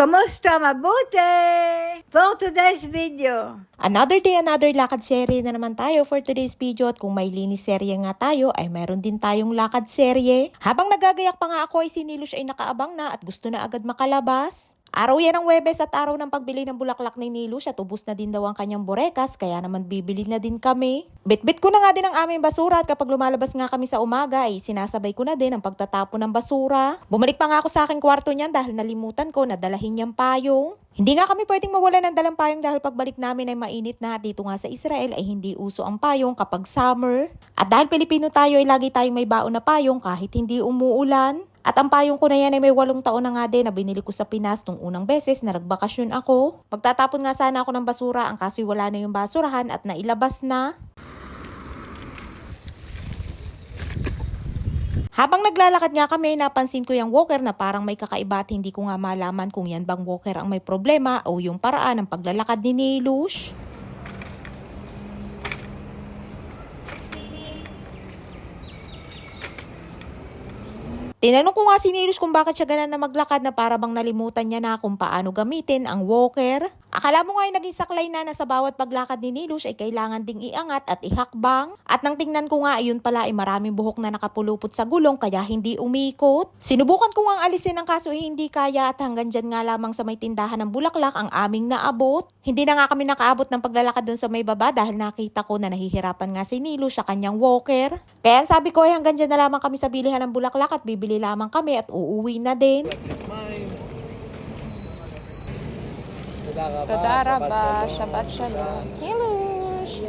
Kumusta? Mabuti! For today's video. Another day, another lakad serye na naman tayo for today's video at kung may linis serye nga tayo ay meron din tayong lakad serye. Habang nagagayak pa nga ako ay si Nilush ay nakaabang na at gusto na agad makalabas. Araw yan ng Huwebes at araw ng pagbili ng bulaklak ni Nilush at ubus na din daw ang kanyang borekas kaya naman bibili na din kami. Bitbit ko na nga din ang aming basura at kapag lumalabas nga kami sa umaga ay sinasabay ko na din ang pagtatapon ng basura. Bumalik pa nga ako sa aking kwarto niyan dahil nalimutan ko na dalahin niyang payong. Hindi nga kami pwedeng mawala ng dalang payong dahil pagbalik namin ay mainit na at dito nga sa Israel ay hindi uso ang payong kapag summer. At dahil Pilipino tayo ay lagi tayong may baon na payong kahit hindi umuulan. At ang payong ko na yan ay may 8 taon na nga din na binili ko sa Pinas nung unang beses na nagbakasyon ako. Magtatapon nga sana ako ng basura ang kaso'y wala na yung basurahan at nailabas na. Habang naglalakad nga kami, napansin ko yung walker na parang may kakaiba at hindi ko nga malaman kung yan bang walker ang may problema o yung paraan ng paglalakad ni Nilush. Tinanong ko nga si Nilush kung bakit siya ganun na maglakad na para bang nalimutan niya na kung paano gamitin ang walker. Akala mo nga ay naging saklay na sa bawat paglakad ni Nilush ay kailangan ding iangat at ihakbang. At nang tingnan ko nga ayun pala ay maraming buhok na nakapulupot sa gulong kaya hindi umikot. Sinubukan ko nga alisin ang kaso ay hindi kaya at hanggang dyan nga lamang sa may tindahan ng bulaklak ang aming naabot. Hindi na nga kami nakaabot ng paglalakad dun sa may baba dahil nakita ko na nahihirapan nga si Nilush sa kanyang walker. Kaya sabi ko ay hanggang dyan na lamang kami sa bilihan ng bulaklak at bibili lamang kami at uuwi na din. תודה רבה, שבת שלום. Hilush!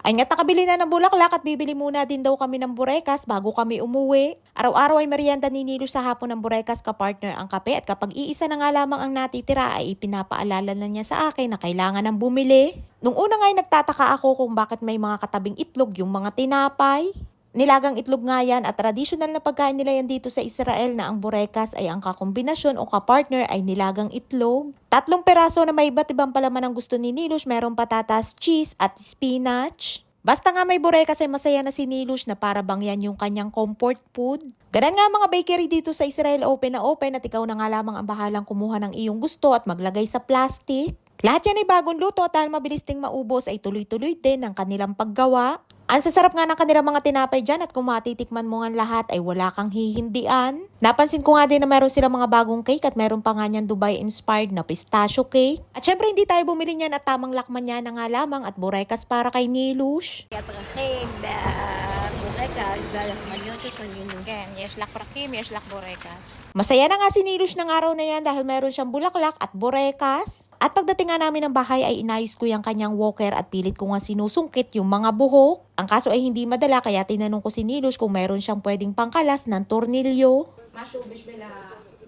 Ay nga't nakabili na ng bulaklak at bibili muna din daw kami ng burekas bago kami umuwi. Araw-araw ay merienda ni Nilush sa hapon ng burekas ka-partner ang kape at kapag iisa na nga lamang ang natitira ay ipinapaalala na niya sa akin na kailangan ng bumili. Nung una nga ay nagtataka ako kung bakit may mga katabing itlog yung mga tinapay. Nilagang itlog nga yan at tradisyonal na pagkain nila yan dito sa Israel na ang burekas ay ang kakombinasyon o kapartner ay nilagang itlog. 3 peraso na may iba't ibang palaman ang gusto ni Nilush, merong patatas, cheese at spinach. Basta nga may burekas ay masaya na si Nilush na para bang yan yung kanyang comfort food. Ganun nga mga bakery dito sa Israel open na open at ikaw na nga lamang ang bahalang kumuha ng iyong gusto at maglagay sa plastic. Lahat yan ay bagong luto at dahil mabilis ding maubos ay tuloy-tuloy din ang kanilang paggawa. Ang sasarap nga ng kanilang mga tinapay dyan at kung matitikman mo nga lahat ay wala kang hihindian. Napansin ko nga din na meron silang mga bagong cake at meron pa nga niyan Dubai-inspired na pistachio cake. At syempre hindi tayo bumili niyan at tamang lakman niya na nga lamang at burekas para kay Nilush. פרחים, בורקס, והלחמניות השונים. כן, יש לך פרחים, יש לך בורקס. Masaya na nga si Nilush ng araw na yan dahil meron siyang bulaklak at burekas. At pagdating nga namin ng bahay ay inayos ko yung kanyang walker at pilit ko nga sinusungkit yung mga buhok. Ang kaso ay hindi madala kaya tinanong ko si Nilush kung meron siyang pwedeng pangkalas ng tornilyo. משהו בשביל ה...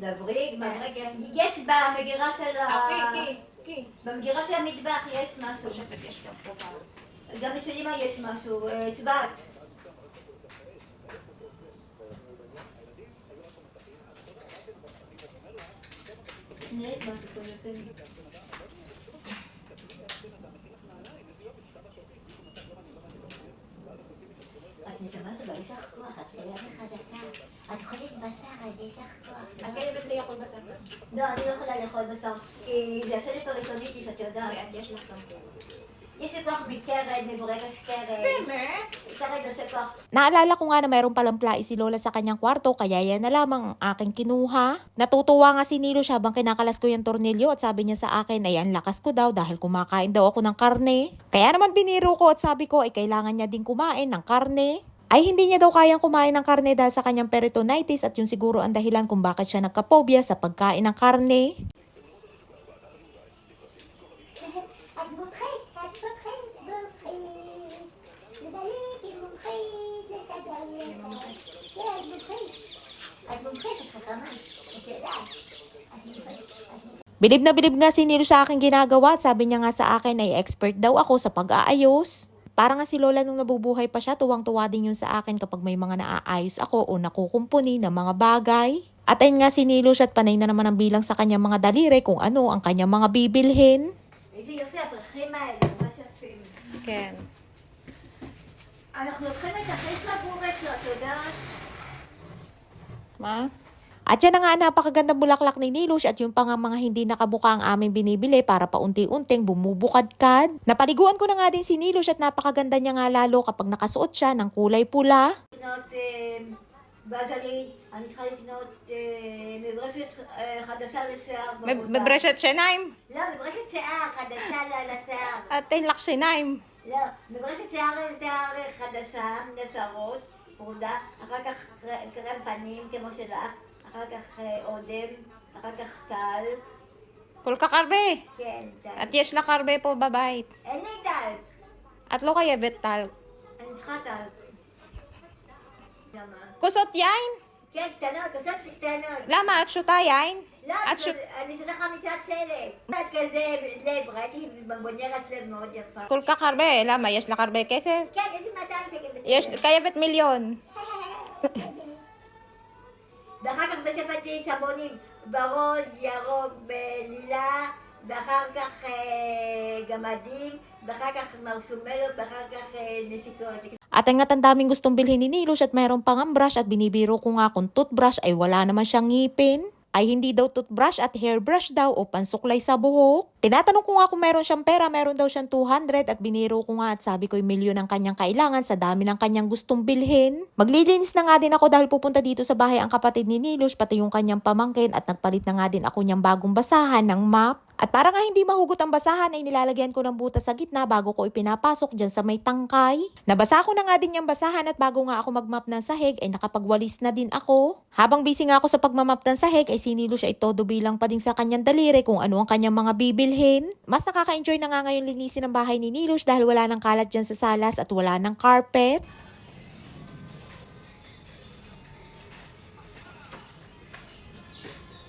דבריק, יש במגירה של כן. במגירה של המטבח יש משהו. חושבת יש גם פה פעם. גם אצל אמא יש משהו, טבעת. את נשמעת אבל יש לך כוח, את חיה וחזקה. את אוכלת בשר, אז יש לך כוח. את חייבת לאכול בשר. לא, אני לא יכולה לאכול בשר, כי זה השלט הראשוני שאת יודעת. יש לך גם פה. יש לי כוח מתרד, מבורקס תרד. באמת? תרד עושה כוח. Naalala ko nga na mayroong palang plai si Lola sa kanyang kwarto kaya yan na lamang ang aking kinuha. Natutuwa nga si Nilush habang kinakalas ko yung tornilyo at sabi niya sa akin ay ang lakas ko daw dahil kumakain daw ako ng karne. Kaya naman biniro ko at sabi ko ay kailangan niya din kumain ng karne. Ay hindi niya daw kayang kumain ng karne dahil sa kanyang peritonitis at yun siguro ang dahilan kung bakit siya nagkapobia sa pagkain ng karne. Bilib na bilib nga si Nilush sa aking ginagawa at sabi niya nga sa akin ay expert daw ako sa pag-aayos. Para nga si Lola nung nabubuhay pa siya, tuwang-tuwa din yun sa akin kapag may mga naaayos ako o nakukumpuni ng mga bagay. At ayun nga si Nilush at panay na naman ang bilang sa kanyang mga daliri kung ano ang kanyang mga bibilhin. איזה יופי הפרחים האלה, ממש יפים. כן. אנחנו לוקחים את החץ לבורק, את יודעת? מה? At yan na nga ang napakagandang bulaklak ni Nilush at yung pa nga mga hindi nakabuka ang aming binibili para paunti-unting bumubukadkad. Napaliguan ko na nga din si Nilush at napakaganda niya nga lalo kapag nakasuot siya ng kulay pula. לקנות בזלית, אני צריכה לקנות מברשת חדשה לשיער. Mebreshet shenayim. לא, מברשת שיער חדשה לשיער. At ilak shenayim. לא, מברשת שיער חדשה, לשערות, פרודה, אחר כך קרם פנים כמו שלך, אחר כך אודם, אחר כך טל. Kul kakarbe. כן, טל. At yesh la karbe po babait. אין לי טל. At lo kayevet tal. אני צריכה טל. למה? Kusot yain. כן, קטנות, עושות קטנות. Lama at shuta yain. לא, את שוט- אני אעשה לך מצעד שלט. את כזה לב, ראיתי בבוניירת לב מאוד יפה. Kul kakarbe. Lama yesh la karbe kesef. כן, יש לי 200 שקל בסדר. Yesh kayevet milyon. ואחר כך בספתי סבונים ורוד, ירוק, בלילה, ואחר כך גמדים, ואחר כך מרשומלות, ואחר כך נסיקות. At ang daming gustong bilhin ni Nilush at mayroon pang ang brush at binibiro ko nga kung toothbrush ay wala naman siyang ngipin. Ay hindi daw toothbrush at hairbrush daw o pansuklay sa buhok. Tinatanong ko nga kung meron siyang pera, meron daw siyang 200 at biniro ko nga at sabi ko'y milyon ang kanyang kailangan sa dami ng kanyang gustong bilhin. Maglilinis na nga din ako dahil pupunta dito sa bahay ang kapatid ni Nilush pati yung kanyang pamangkin at nagpalit na nga din ako niyang bagong basahan ng mop. At para nga hindi mahugot ang basahan ay nilalagyan ko ng butas sa gitna bago ko ipinapasok dyan sa may tangkay. Nabasa ko na nga din yung basahan at bago nga ako magmap ng sahig ay nakapagwalis na din ako. Habang busy nga ako sa pagmamap ng sahig ay sinilo siya ito bilang pa din sa kanyang daliri kung ano ang kanyang mga bibilhin. Mas nakaka-enjoy na nga ngayon linisin ang bahay ni Nilush dahil wala ng kalat dyan sa salas at wala ng carpet.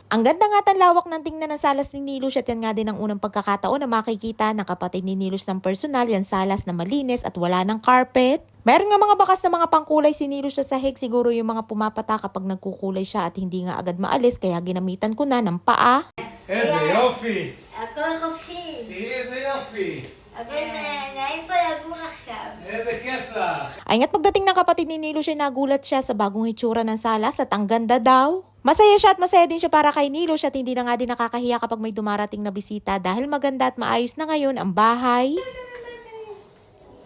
Ang ganda nga tan lawak ng tingnan ng salas ni Nilush at yan nga din ang unang pagkakataon na makikita ng kapatid ni Nilush ng personal yan salas na malinis at wala ng carpet. Meron nga mga bakas na mga pangkulay si Nilush sa sahig, siguro yung mga pumapata kapag nagkukulay siya at hindi nga agad maalis kaya ginamitan ko na ng paa. איזה יופי! הכל חופשי. תראי איזה יופי! הכל נעים פה לגור עכשיו. איזה כיף לך! Ay nga't pagdating ng kapatid ni Nilush ay nagulat siya sa bagong hitsura ng salas at ang ganda daw. Masaya siya at masaya din siya para kay Nilush at hindi na nga din nakakahiya kapag may dumarating na bisita dahil maganda at maayos na ngayon ang bahay.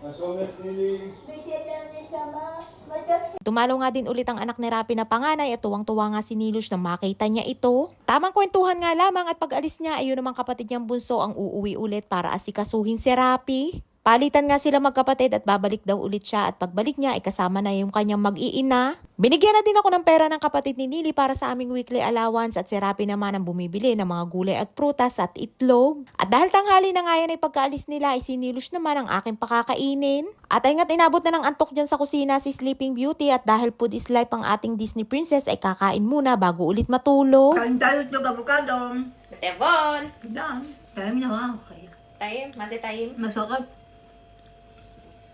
מה שאומר נילי? בסדר נשמה, מה טוב Dumalo nga din ulit ang anak ni Rapi na panganay at tuwang-tuwa nga si Nilush nang makita niya ito. Tamang kwentuhan nga lamang at pag-alis niya ay yun namang kapatid niyang bunso ang uuwi ulit para asikasuhin si Rapi. Palitan nga sila magkapatid at babalik daw ulit siya at pagbalik niya ay kasama na yung kanyang mag-iina. Binigyan na din ako ng pera ng kapatid ni Nili para sa aming weekly allowance at si Rapi naman ang bumibili ng mga gulay at prutas at itlog. At dahil tanghali na nga yan ay pagkaalis nila ay si Nilush naman ang aking pakakainin. At ay nga't inabot na ng antok dyan sa kusina si Sleeping Beauty at dahil food is life ang ating Disney princess ay kakain muna bago ulit matulog. Kain tayo itlog avocado. Tevon! Lang. Tayo na okay. Tayo, mati tayo. Masarap.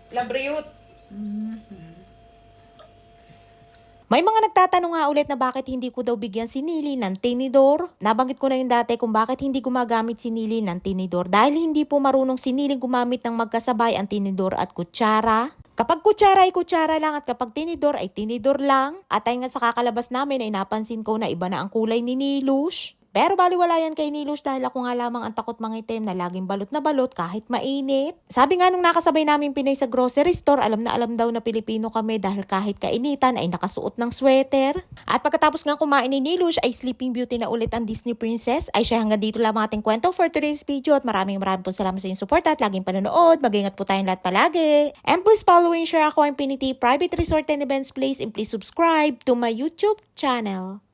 Labriut. May mga nagtatanong nga ulit na bakit hindi ko daw bigyan si Nili ng tinidor. Nabanggit ko na yun dati kung bakit hindi gumagamit si Nili ng tinidor dahil hindi po marunong si Nili gumamit ng magkasabay ang tinidor at kutsara. Kapag kutsara ay kutsara lang at kapag tinidor ay tinidor lang. At ay nga sa kakalabas namin ay napansin ko na iba na ang kulay ni Nilush. Pero baliwala yan kay Nilush dahil ako nga lamang ang takot mangitim na laging balot na balot kahit mainit. Sabi nga nung nakasabay namin Pinay sa grocery store, alam na alam daw na Pilipino kami dahil kahit kainitan ay nakasuot ng sweater. At pagkatapos nga kumain ni Nilush ay Sleeping Beauty na ulit ang Disney Princess. Ay siya hanggang dito lamang ating kwento for today's video at maraming po salamat sa inyong support at laging panonood. Mag-ingat po tayong lahat palagi. And please follow and share ako Infinity Private Resort and Events Place and please subscribe to my YouTube channel.